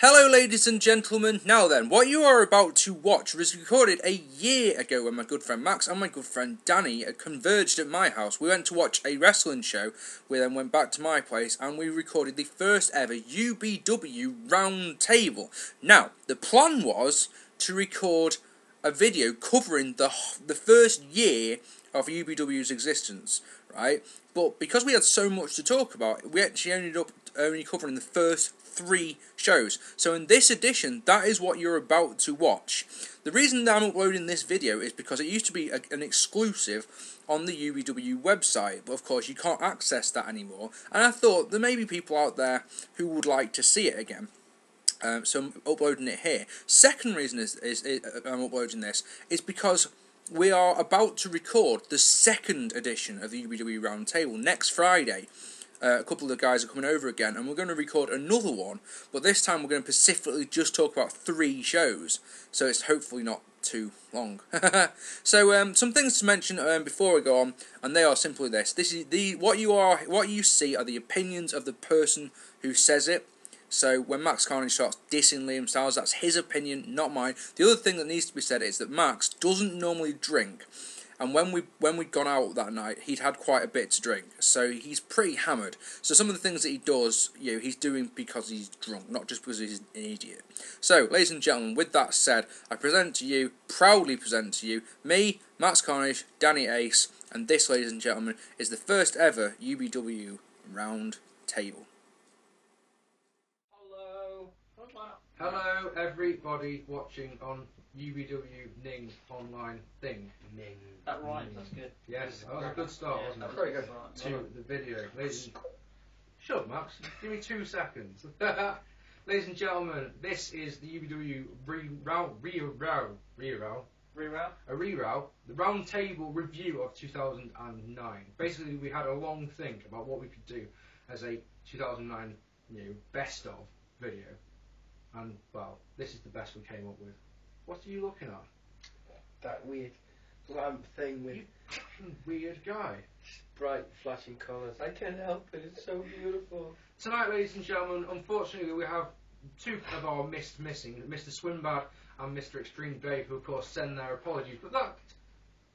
Hello ladies and gentlemen, now then, what you are about to watch was recorded a year ago when my good friend Max and my good friend Danny converged at my house. We went to watch a wrestling show, we then went back to my place and we recorded the first ever UBW Round Table. Now, the plan was to record a video covering the first year of UBW's existence, right? But because we had so much to talk about, we actually ended up only covering the first 3 shows. So in this edition, that is what you're about to watch. The reason that I'm uploading this video is because it used to be an exclusive on the UBW website, but of course you can't access that anymore. And I thought there may be people out there who would like to see it again. So I'm uploading it here. Second reason is I'm uploading this is because we are about to record the second edition of the UBW Round Table next Friday. A couple of the guys are coming over again, and we're going to record another one, but this time we're going to specifically just talk about 3 shows, so it's hopefully not too long. So some things to mention before we go on, and they are simply this. This is what you see are the opinions of the person who says it. So when Max Carnage starts dissing Liam Styles, that's his opinion, not mine. The other thing that needs to be said is that Max doesn't normally drink. And when we'd gone out that night, he'd had quite a bit to drink, so he's pretty hammered. So some of the things that he does, he's doing because he's drunk, not just because he's an idiot. So, ladies and gentlemen, with that said, I proudly present to you, me, Max Carnage, Danny Ace, and this, ladies and gentlemen, is the first ever UBW Round Table. Hello, everybody watching on UBW Ning online thing. Ning. That rhymes, that's good. Yes, that was a good start, wasn't it? Very good. To the video. Shut up, Max. Give me 2 seconds. Ladies and gentlemen, this is the UBW the Round Table review of 2009. Basically, we had a long think about what we could do as a 2009 best of video. And, well, this is the best we came up with. What are you looking at? That weird lamp thing with... You weird guy. Bright flashing colours. I can't help it, it's so beautiful. Tonight, ladies and gentlemen, unfortunately we have 2 of our missing, Mr. Swinnbad and Mr. Extreme Dave, who of course send their apologies. But that,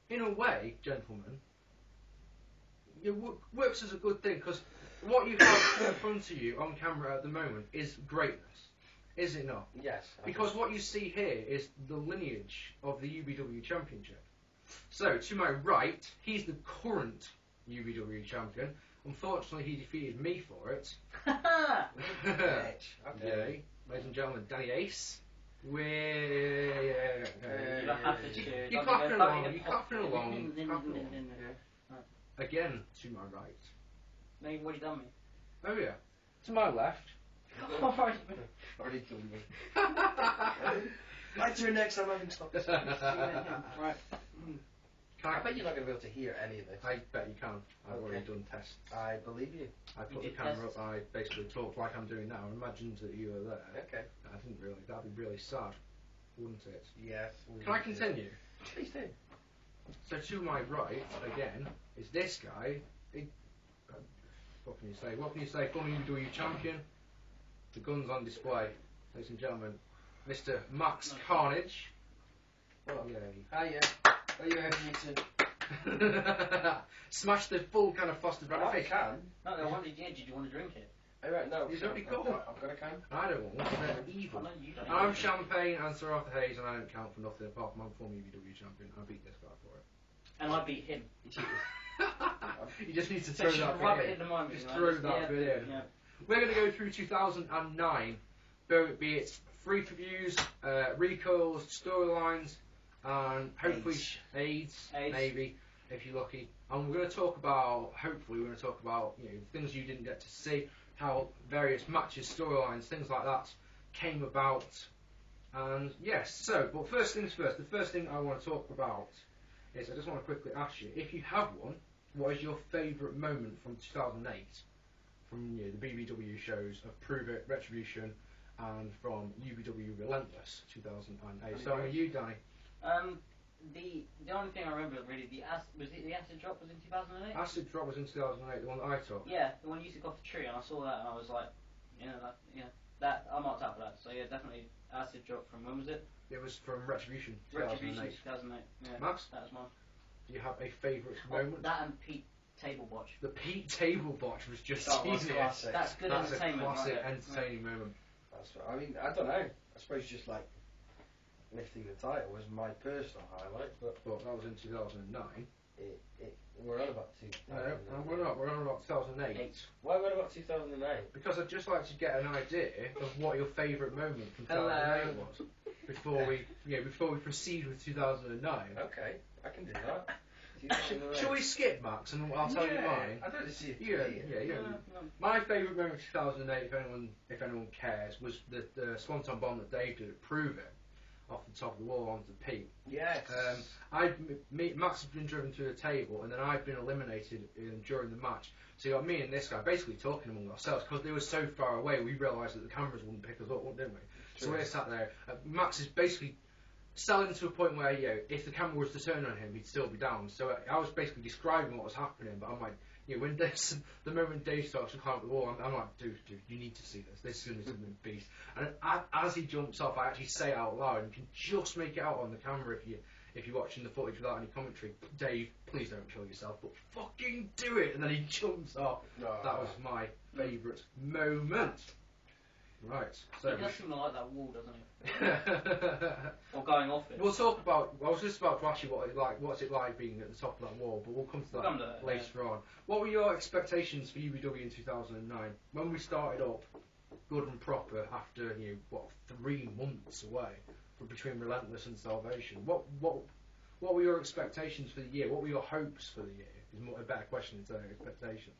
in a way, gentlemen, works as a good thing, because what you have in front of you on camera at the moment is greatness. Is it not? Yes. Because what you see here is the lineage of the UBW Championship. So, to my right, he's the current UBW champion. Unfortunately, he defeated me for it. Okay. Ladies and gentlemen, Danny Ace. You're clapping along. Again, to my right. No, what have you done me? Oh yeah. To my left. Already done me. My turn next, I'm having stopped. Right. I bet you're not going to be able to hear any of this. I bet you can. I've already done tests. I believe you. I put the camera up, I basically talked like I'm doing now. Imagined that you were there. Okay. I didn't really. That'd be really sad, wouldn't it? Yes. Can I continue? Please do. So to my right, again, is this guy. What can you say? What can you say? Former UBW champion. The gun's on display, ladies and gentlemen. Mr. Max Carnage. Oh, yay. Hiya. Are you having me to... Smash the full can of Foster's Rabbit Fish. I can. No, did you want to drink it? Alright, no. He's already got one. I've got a can. I don't want one. They're evil. No, you don't. I'm champagne and Sir Arthur Hayes, and I don't count for nothing apart from I'm former UBW champion. I beat this guy for it. And I beat him. You just need to throw that rub bit it in. in the moment. Just throw that bit in. Yeah. We're going to go through 2009, be it free reviews, recoils, storylines, and hopefully AIDS, maybe, if you're lucky. And we're going to talk about, hopefully, things you didn't get to see, how various matches, storylines, things like that came about. And yes, so, but first things first, the first thing I want to talk about is I just want to quickly ask you, if you have one, what is your favourite moment from 2008? From the BBW shows of Prove It, Retribution, and from UBW Relentless 2008. Starting with you, Danny. The only thing I remember really, the acid drop was in 2008. Acid drop was in 2008, the one that I took. Yeah, the one you took off the tree, and I saw that, and I was like, That I marked out for that. So yeah, definitely acid drop from when was it? It was from Retribution. Retribution 2008. Yeah, Max? that was mine. Do you have a favourite moment? That and Pete Table Watch. The Pete Table Watch was just genius. That's good entertainment. That's a classic right entertaining moment. That's right. I mean, I don't know. I suppose just like lifting the title was my personal highlight, but that was in 2009. We're on about 2008. No, we're not. We're on about 2008. Why are we on about 2008? Because I'd just like to get an idea of what your favourite moment from 2008 was before we proceed with 2009. Okay, I can do that. Shall we skip, Max, and I'll tell you mine? I don't see it. Yeah. My favourite moment of 2008, if anyone cares, was the Swanton bomb that Dave did at Prove It, off the top of the wall onto Pete. Yes. Max had been driven through the table, and then I'd been eliminated during the match. So you got me and this guy basically talking among ourselves because they were so far away. We realised that the cameras wouldn't pick us up, didn't we? True. So we're sat there. Max is basically selling to a point where, if the camera was to turn on him, he'd still be down. So I was basically describing what was happening, but I'm like, when the moment Dave starts to climb up the wall, I'm like, dude, you need to see this. This is going to be something beast. And as he jumps off, I actually say it out loud, and you can just make it out on the camera if you're watching the footage without any commentary. Dave, please don't kill yourself, but fucking do it! And then he jumps off. That was my favourite moment. Right, so he does seem to like that wall, doesn't he? Or going off it. We'll talk about. I was just about to ask you what's it like being at the top of that wall, but we'll come to that later on. What were your expectations for UBW in 2009 when we started up, good and proper after 3 months away from between Relentless and Salvation? What were your expectations for the year? What were your hopes for the year? Is a better question than expectations.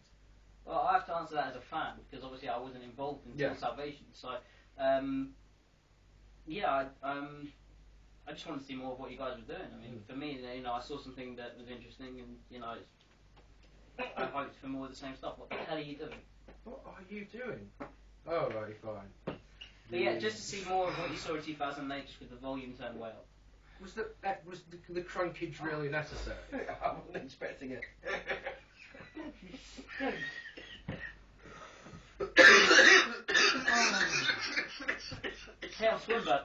Well, I have to answer that as a fan because obviously I wasn't involved until Salvation. So, I just wanted to see more of what you guys were doing. I mean, for me, I saw something that was interesting, and I hoped for more of the same stuff. What the hell are you doing? What are you doing? Oh, right, fine. But yeah, just to see more of what you saw in 2008, just with the volume turned way up. Was the crankage really necessary? I wasn't expecting it. Hell, Swinnbad.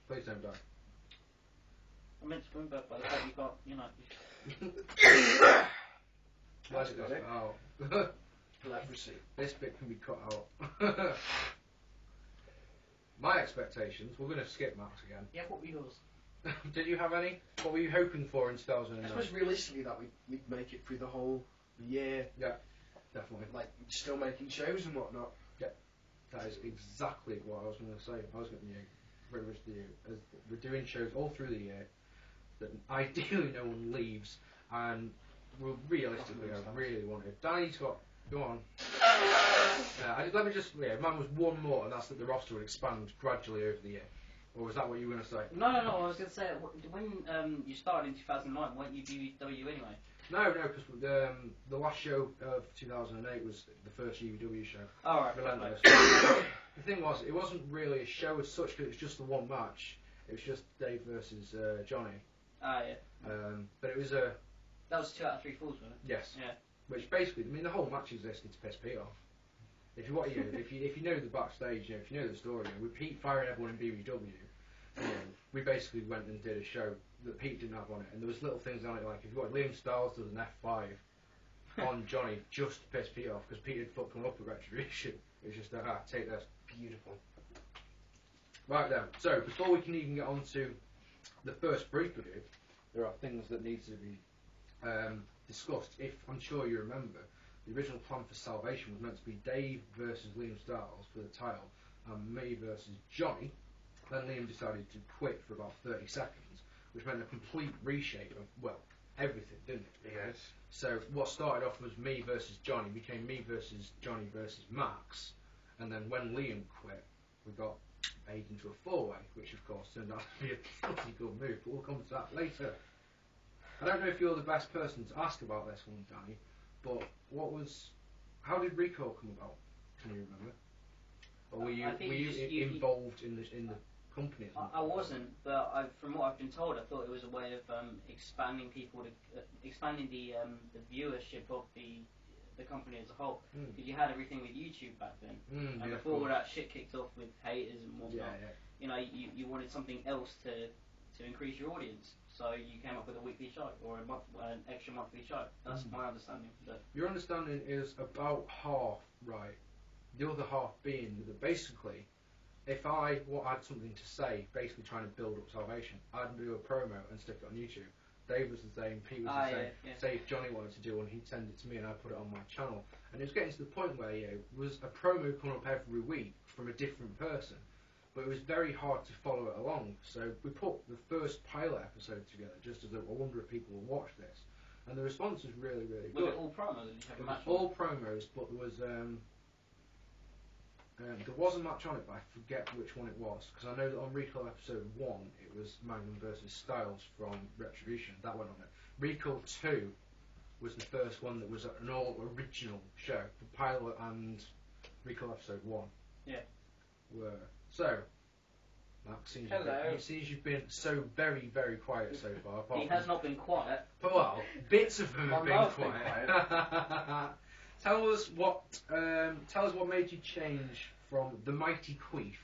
Please don't die. I meant Swinnbad, but I thought you got, Where's it got out? Leprosy. This bit can be cut out. My expectations, we're going to skip Max again. Yeah, what were yours? Did you have any? What were you hoping for in 2009? I suppose realistically that we'd make it through the whole year. Yeah, definitely. Like, still making shows and whatnot. Yeah, that is exactly what I was going to say. I was going to pretty much we're doing shows all through the year, that ideally no one leaves, and realistically I really wanted Danny to go on. Let me just, mine was one more, and that's that the roster would expand gradually over the year. Or was that what you were going to say? No, I was going to say, when you started in 2009, weren't you UBW anyway? No, because the last show of 2008 was the first UBW show. Oh, right. Relentless. The thing was, it wasn't really a show as such, because it was just the one match. It was just Dave versus Jonny. Ah, yeah. But it was a... That was 2 out of 3 falls, wasn't it? Yes. Yeah. Which basically, the whole match existed to piss Pete off. If you know the backstage, if you know the story, with Pete firing everyone in BBW, we basically went and did a show that Pete didn't have on it, and there was little things on it like if you got Liam Styles does an F5 on Jonny just to piss Pete off because Pete had fucked one up with Retribution. It was just take this. Beautiful. Right then, so before we can even get on to the first brief we do, there are things that need to be discussed. If I'm sure you remember, the original plan for Salvation was meant to be Dave versus Liam Styles for the title, and me versus Jonny. Then Liam decided to quit for about 30 seconds, which meant a complete reshape of, everything, didn't it? Yes. So what started off as me versus Jonny became me versus Jonny versus Max, and then when Liam quit, we got made into a 4-way, which of course turned out to be a pretty good move, but we'll come to that later. I don't know if you're the best person to ask about this one, Danny, but how did recoil come about? Can you remember? Or were you involved in the company? I wasn't, but from what I've been told, I thought it was a way of expanding the viewership of the the company as a whole. Mm. Because you had everything with YouTube back then, and yeah, before all that shit kicked off with haters and whatnot. Yeah. You know, you wanted something else to increase your audience, so you came up with a weekly show or an extra monthly show. That's my understanding. But Your understanding is about half right. The other half being that basically, if I had something to say, basically trying to build up Salvation, I'd do a promo and stick it on YouTube. Dave was the same, Pete was the same. Yeah. Say if Jonny wanted to do one, he'd send it to me and I'd put it on my channel. And it was getting to the point where it was a promo coming up every week from a different person. But it was very hard to follow it along. So we put the first pilot episode together just as I wonder if people will watch this. And the response was really, really good. Was it all promos? Did you have a match? All promos, but there was a match on it, but I forget which one it was. Because I know that on Recoil episode 1, it was Magnum versus Styles from Retribution. That went on it. Recoil 2 was the first one that was an all original show. The pilot and Recoil episode 1 were. So, Max, since you've been so very, very quiet so far. He has not been quiet. But, well, bits of them have been quiet. Tell us what made you change from the mighty Queef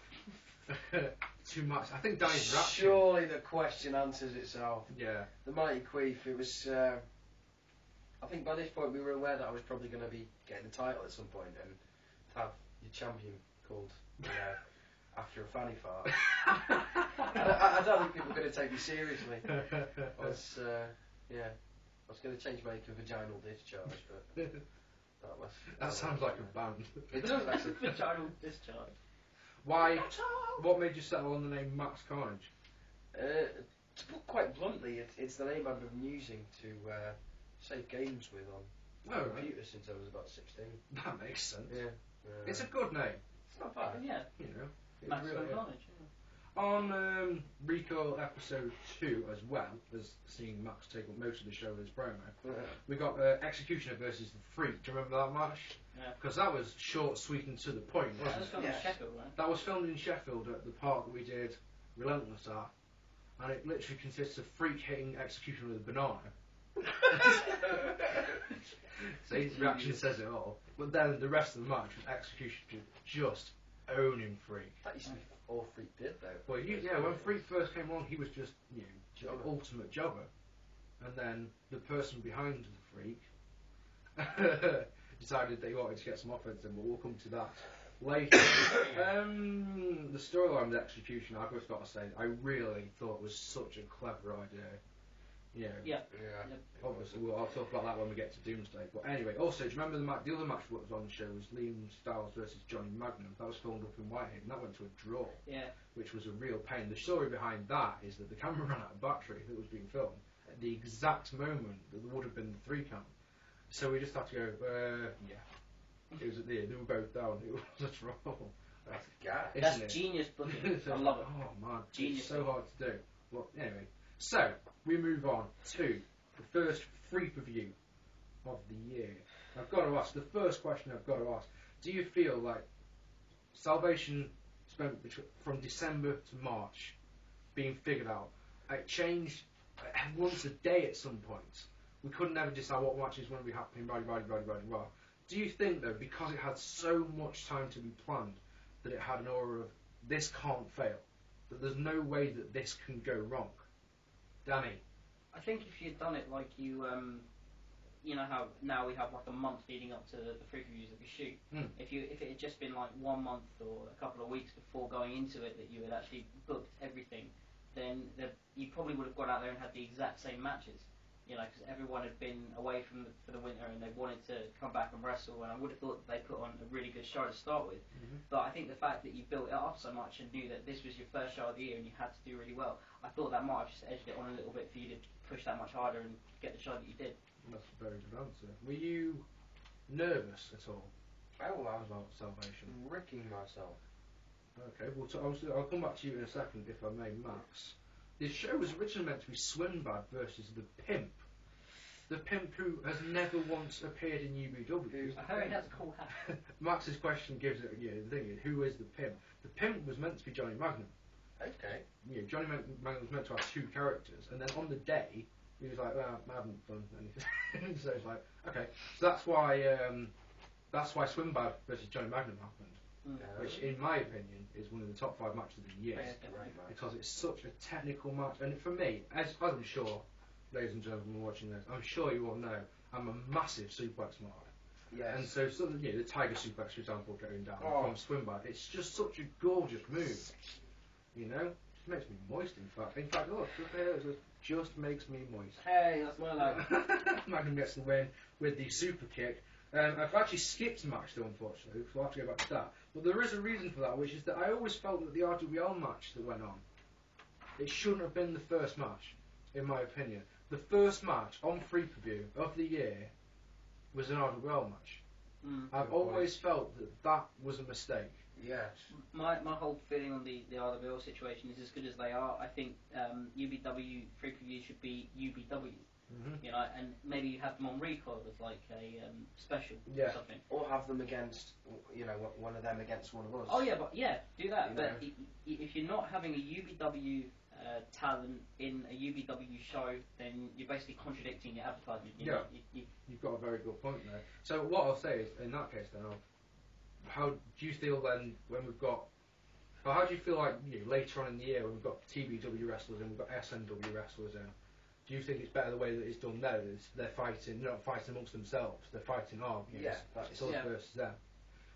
to Max. I think Danny's rap. Surely the question answers itself. Yeah. The mighty Queef. It was. I think by this point we were aware that I was probably going to be getting the title at some point, and to have your champion called after a fanny fart. I don't think people were going to take me seriously. I was going to change my name to Vaginal Discharge, but. That sounds like a band. It does actually. Vaginal Discharge. Why? What made you settle on the name Max Carnage? To put quite bluntly, it's the name I've been using to save games with on my computer since I was about 16. That makes sense. Yeah. It's a good name. It's not bad. Yeah. You know. Max really Carnage. On Recoil episode 2 as well, as seeing Max take up most of the show as promo, we got Executioner versus the Freak. Do you remember that match? Yeah. Because that was short, sweet and to the point, wasn't That was filmed in Sheffield, right? That was filmed in Sheffield at the part that we did Relentless at, and it literally consists of Freak hitting Executioner with a banana. See, the reaction says it all. But then the rest of the match was Executioner just owning Freak. That used to be all Freak did though. Well, when Freak first came along, he was just the ultimate jobber, and then the person behind the Freak decided they wanted to get some offense in, but we'll come to that later. The storyline with Execution, I've just got to say, I really thought was such a clever idea. Yeah. Obviously, I'll talk about that when we get to Doomsday. But anyway, also, do you remember the other match that was on the show was Liam Styles versus Jonny Magnum? That was filmed up in Whitehead, and that went to a draw. Yeah. Which was a real pain. The story behind that is that the camera ran out of battery that was being filmed at the exact moment that there would have been the 3-cam. So we just had to go, It was they were both down. It was a draw. That's a guy. That's genius booking. I love it. Oh man, Genius. It's so hard to do. Well, anyway, so we move on to the first free review of the year. I've got to ask the first question. I've got to ask: do you feel like Salvation spent from December to March being figured out? It changed once a day at some point. We couldn't ever decide what matches were going to be happening. Right. Do you think though, because it had so much time to be planned, that it had an aura of this can't fail? That there's no way that this can go wrong? Danny? I think if you'd done it like you know how now we have like a month leading up to the free reviews that we shoot. If it had just been like 1 month or a couple of weeks before going into it that you had actually booked everything, then you probably would have gone out there and had the exact same matches. Because everyone had been away for the winter and they wanted to come back and wrestle, and I would have thought that they put on a really good show to start with. But I think the fact that you built it up so much and knew that this was your first show of the year and you had to do really well, I thought that might have just edged it on a little bit for you to push that much harder and get the show that you did. That's a very good answer. Were you nervous at all? Oh, I was about Salvation? wrecking myself. Okay, well, I'll come back to you in a second, if I may, Max. This show was originally meant to be Swinnbad versus the Pimp. The Pimp who has never once appeared in UBW. I heard he has a cool hat. Max's question gives it, the thing is, who is the Pimp? The Pimp was meant to be Jonny Magnum. Okay. Jonny Magnum was meant to have 2 characters, and then on the day, He was like, well, I haven't done anything. So it's like, okay. So that's why Swinnbad versus Jonny Magnum happened, which, in my opinion, is one of the top 5 matches of the year. Because it's such a technical match. And for me, as I'm sure, ladies and gentlemen watching this, I'm sure you all know, I'm a massive suplex mark. Yes. And so, the Tiger suplex, for example, going down from Swinnbad, it's just such a gorgeous move. You know? It makes me moist, in fact. Look here, it just makes me moist. Hey, that's my lad. Magnum gets the win with the super kick. I've actually skipped a match, though, unfortunately, so I'll have to go back to that. But there is a reason for that, which is that I always felt that the RWL match that went on, it shouldn't have been the first match, in my opinion. The first match on free-per-view of the year was an RWL match. I've always felt that that was a mistake. Yes. My whole feeling on the RWL situation is as good as they are. I think UBW free-per-view should be UBW. You know, and maybe you have them on recoil as like a special or something. Or have them against, you know, one of them against one of us. Oh yeah, do that. You but if you're not having a UBW talent in a UBW show, then you're basically contradicting your advertisement. You've got a very good point there. So what I'll say is, in that case, then, how do you feel then when we've got? Or how do you feel like later on in the year when we've got TBW wrestlers and we've got SNW wrestlers in? Do you think it's better the way that it's done now? They're not fighting amongst themselves. They're fighting it's us versus them.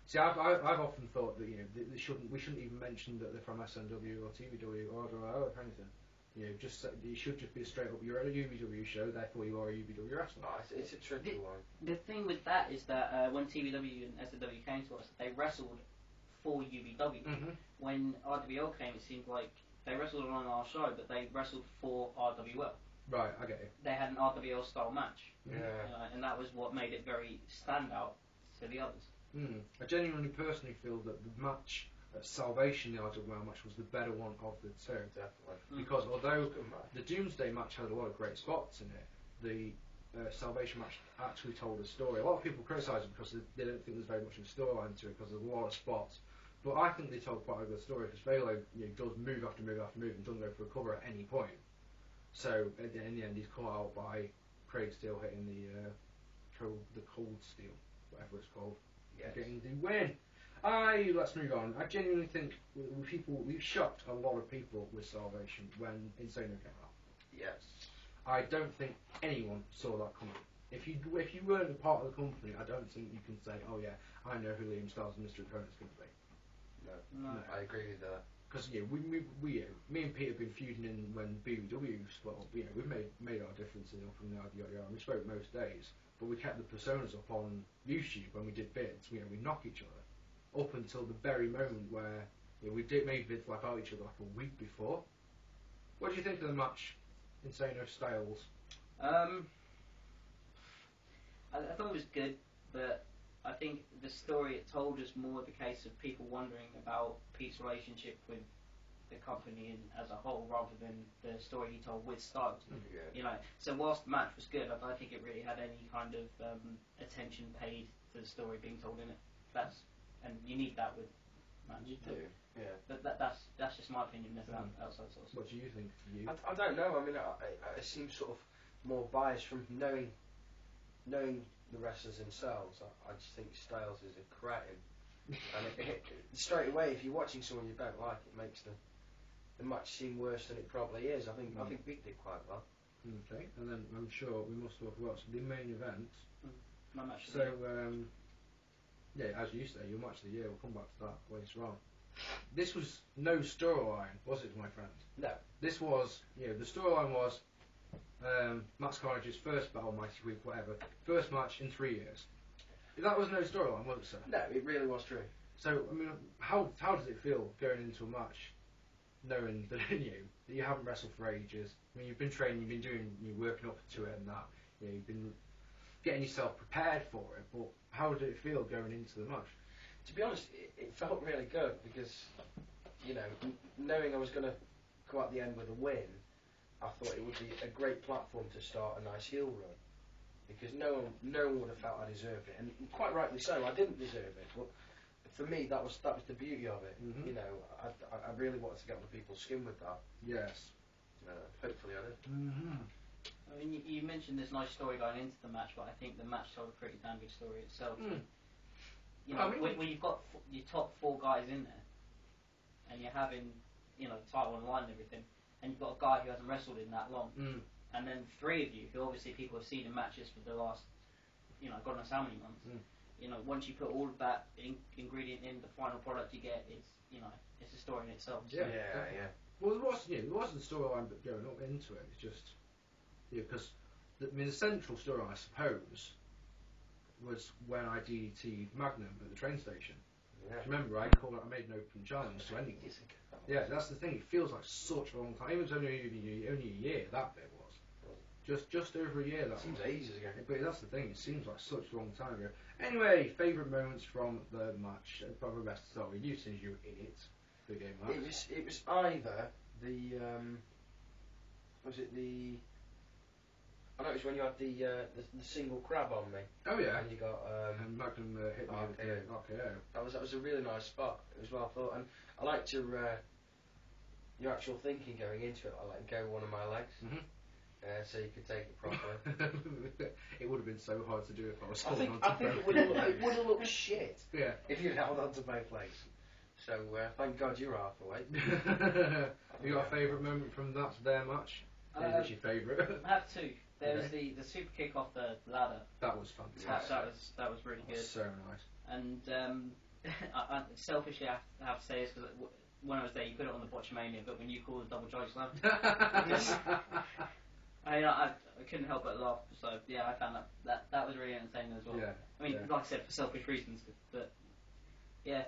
See, I've often thought that we shouldn't even mention that they're from SNW or TBW or if anything. You should just be straight up. You're at a UBW show, therefore you are a UBW wrestler. It's a tricky one. The thing with that is that when TBW and SNW came to us, they wrestled for UBW. When RWL came, it seemed like they wrestled on our show, but they wrestled for RWL. Right, I get it. They had an RWL style match, and that was what made it very standout to the others. I genuinely personally feel that the match at Salvation, the RWL match, was the better one of the two. Definitely. Because although the Doomsday match had a lot of great spots in it, the Salvation match actually told a story. A lot of people criticise it because they don't think there's very much of a storyline to it because there's a lot of spots. But I think they told quite a good story because Valo does move after move after move and doesn't go for a cover at any point. So in the end, he's caught out by Craig Steele hitting the cold steel, whatever it's called, getting the win. Let's move on. I genuinely think we've shocked a lot of people with Salvation when Insano came out. Yes. I don't think anyone saw that coming. If you weren't a part of the company, I don't think you can say, oh yeah, I know who Liam Styles' Mr. Opponent's going to be. No, I agree with that. Because me and Pete have been feuding in when BW split up. We've made our differences up and yada yada yada. We spoke most days, but we kept the personas up on YouTube when we did bids. We knock each other up until the very moment where we made bids about each other like a week before. What do you think of the match, Insano Styles? I thought it was good, but I think the story it told us more the case of people wondering about Pete's relationship with the company as a whole, rather than the story he told with Styles. So whilst the match was good, I don't think it really had any kind of attention paid to the story being told in it. And you need that with match. You do, yeah. But that's just my opinion. That's outside source. What do you think? I don't know. I mean, I seem sort of more biased from knowing the wrestlers themselves. I just think Styles is a cretin, and straight away, if you're watching someone you don't like, it makes the match seem worse than it probably is. I think Big did quite well. Okay, and then I'm sure we must talk about the main event. My match. So, as you say, your match of the year. We'll come back to that later on. This was no storyline, was it, my friend? No. This was, the storyline was Max Carnage's first Battle Mighty Week, whatever, first match in 3 years. That was no storyline, was it, sir? No, it really was true. So, I mean, how does it feel going into a match, knowing that you haven't wrestled for ages? I mean, you've been training, you're working up to it and that, you've been getting yourself prepared for it, but how did it feel going into the match? To be honest, it felt really good because, knowing I was going to go out the end with a win, I thought it would be a great platform to start a nice heel run, because no one would have felt I deserved it, and quite rightly so. I didn't deserve it, but for me that was the beauty of it. I really wanted to get on the people's skin with that. Yes. Hopefully I did. I mean, you mentioned there's no story going into the match, but I think the match told a pretty damn good story itself. You know, when you've got your top 4 guys in there, and you're having, you know, the title on the line and everything, and you've got a guy who hasn't wrestled in that long, and then 3 of you, who obviously people have seen in matches for the last, you know, God knows how many months. You know, once you put all of that ingredient in, the final product you get is, you know, it's a story in itself. So. Yeah. Well, there wasn't the storyline going up into it. It's just, because the central story, I suppose, was when I DDT'd Magnum at the train station. Yeah. Remember, I made an open challenge to anyone. Yeah, that's the thing. It feels like such a long time. Even though it was only a year, that bit was. Just over a year. That seems ages ago. But that's the thing. It seems like such a long time ago. Anyway, favourite moments from the match. Probably best to start with you, since you were in it. The game match. It was either the was it the. I know it was when you had the single crab on me. Oh yeah. And you got and Magnum hit me with the RKO. That was a really nice spot. It was well thought, and I liked your actual thinking going into it. I let go one of my legs, so you could take it properly. It would have been so hard to do if I was I holding think on to both. it would have looked shit. Yeah. If you'd held on to both legs. So thank God you're half awake. You got a favourite moment from that match? What's your favourite? I have 2. There was the super kick off the ladder. That was fantastic. That was really good. So nice. And I selfishly have to say this because when I was there, you put it on the Botchamania, but when you called the double joint slam, I couldn't help but laugh. So yeah, I found that was really entertaining as well. Yeah. I mean, like I said, for selfish reasons, but yeah,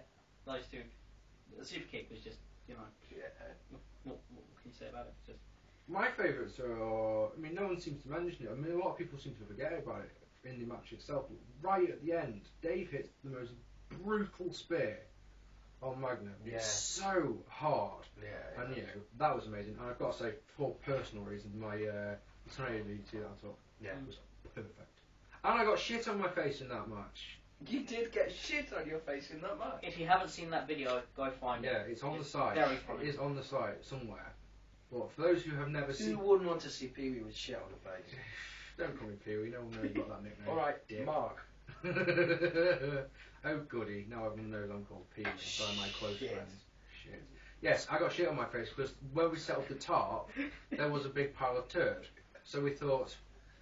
those 2. The super kick was just, you know, what can you say about it? Just. My favourites are, I mean, no one seems to mention it. I mean, a lot of people seem to forget about it in the match itself. But right at the end, Dave hits the most brutal spear on Magnum. Yeah. It's so hard. Yeah. And, you know, that was amazing. And I've got to say, for personal reasons, my tornado DT that I took was perfect. And I got shit on my face in that match. You did get shit on your face in that match. If you haven't seen that video, go find it. Yeah, it's on the site. Very funny. It is on the site somewhere. But for those who have never seen... Who wouldn't want to see Pee Wee with shit on the face? Don't call me Pee Wee, no one knows about that nickname. Alright, yeah. Mark. Oh goody, now everyone knows I'm called Pee Wee by my close friends. Shit. Yes, I got shit on my face because when we set up the tarp, there was a big pile of turd. So we thought,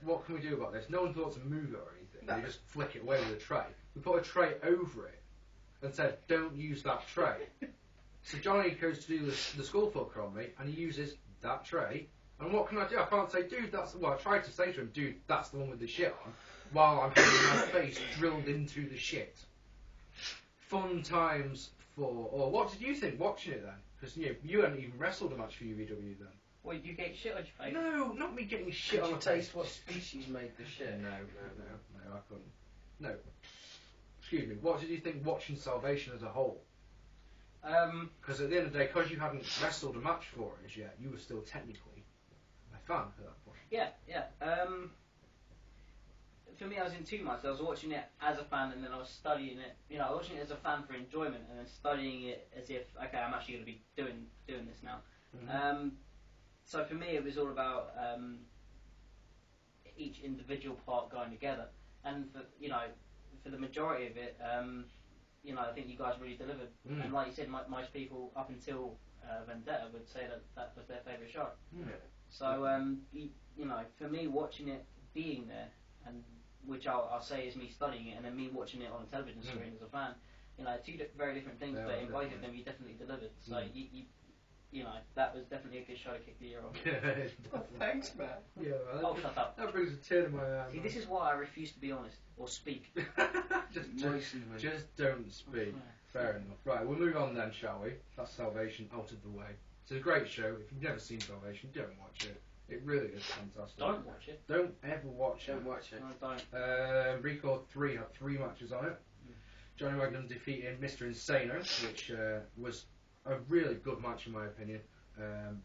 what can we do about this? No one thought to move it or anything. No. They just flick it away with a tray. We put a tray over it and said, don't use that tray. So Jonny goes to do the skull fucker on me, and he uses that tray. And what can I do? I can't say, dude, that's... Well, I tried to say to him, dude, that's the one with the shit on, while I'm having my face drilled into the shit. Fun times for... Or what did you think watching it then? Because you hadn't even wrestled a match for UBW then. Well, you get shit on your face? No, not me getting shit on my face. Could you taste what species made the shit? No, I couldn't. No. Excuse me, what did you think watching Salvation as a whole? Because at the end of the day, because you hadn't wrestled a match for us yet, you were still technically a fan at that point. Yeah. For me, I was in 2 months. I was watching it as a fan, and then I was studying it. You know, I was watching it as a fan for enjoyment, and then studying it as if, okay, I'm actually going to be doing this now. Mm-hmm. So for me, it was all about each individual part going together, and for the majority of it. I think you guys really delivered. And like you said, most people up until Vendetta would say that was their favourite show. So, for me, watching it, being there, and which I'll say is me studying it, and then me watching it on a television screen as a fan, 2 very different things, but in both of them you definitely delivered. So that was definitely a good show to kick the year off. Oh, thanks, man. Yeah, shut up. That brings a tear to my eye. See, this is why I refuse to be honest or speak. just don't speak. Fair enough. Right, we'll move on then, shall we? That's Salvation out of the way. It's a great show. If you've never seen Salvation, don't watch it. It really is fantastic. Don't watch it. Don't ever watch it. Don't watch it. No, don't. Record 3 had 3 matches on it. Jonny Magnum defeated Mr. Insano, which was a really good match in my opinion.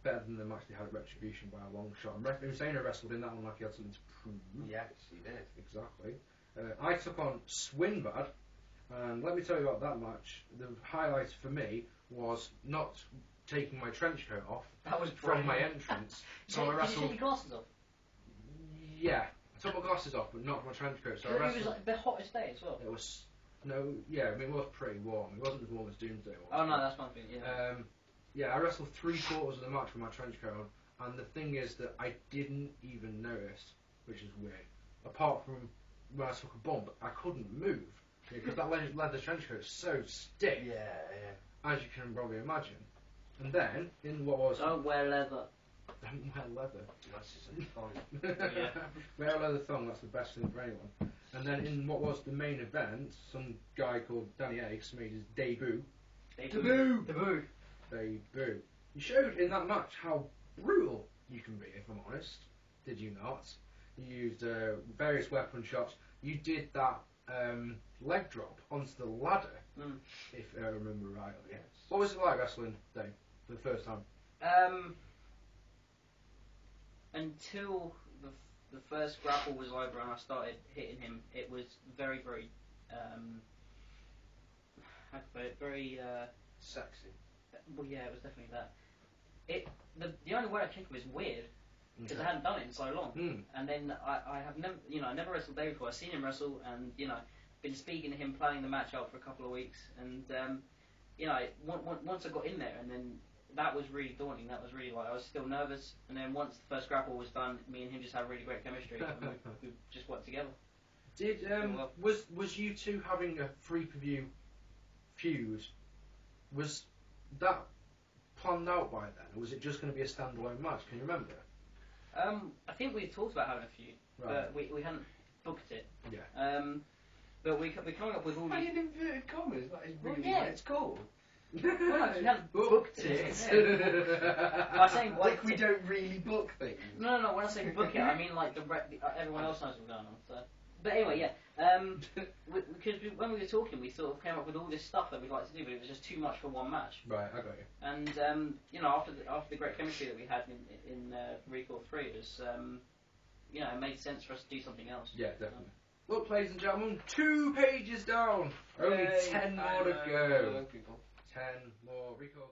Better than the match they had at Retribution by a long shot. Insano wrestled in that one like he had something to prove. Yes, he did. Exactly. I took on Swinnbad, and let me tell you about that match. The highlight for me was not taking my trench coat off that was from my entrance. So I wrestled. Did you take your glasses off? Yeah, I took my glasses off, but not my trench coat. So I It was wrestled. like the hottest day as well. It was yeah. I mean, it was pretty warm. It wasn't as warm as Doomsday was. Oh no, that's one thing. Yeah. Yeah, I wrestled 3/4 of the match with my trench coat on, and the thing is that I didn't even notice, which is weird. Apart from when I took a bump, I couldn't move because that leather trench coat is so stiff. Yeah. As you can probably imagine. And then in what was Don't wear leather. don't wear leather. That's just fun. Yeah. Wear a leather thong, that's the best thing for anyone. And then in what was the main event, some guy called Danny Ace made his debut. Debut. Debut. You showed in that match how brutal you can be, if I'm honest. Did you not? You used various weapon shots. You did that leg drop onto the ladder, if I remember rightly. Yes. What was it like wrestling Dave for the first time? Until the first grapple was over and I started hitting him, it was very, very, how to put it, very, Sexy. well, yeah, it was definitely that. The only way I kicked him was weird, because I hadn't done it in so long. And then I have never, I never wrestled Dave before. I've seen him wrestle and, been speaking to him, planning the match out for a couple of weeks. And, once I got in there, and then that was really daunting. That was really I was still nervous. And then once the first grapple was done, me and him just had really great chemistry. And we just worked together. Did was you two having a free-per-view feud? Was that planned out by then, or was it just going to be a standalone match? Can you remember? I think we talked about having a feud, Right. but we hadn't booked it. Yeah. But we coming up with all these. In inverted commas, that is really yeah. what it's called. Well, no, we hadn't booked it. I was saying Like we don't really book things. No. When I say book it, I mean like everyone else knows what's going on. So, but anyway, yeah. Because when we were talking, we sort of came up with all this stuff that we'd like to do, but it was just too much for one match. Right, I got you. And after the great chemistry that we had in Recoil 3, it was it made sense for us to do something else. Yeah, definitely. Look, ladies and gentlemen, 2 pages down. Only 10 more to go. 10 more. Recoil.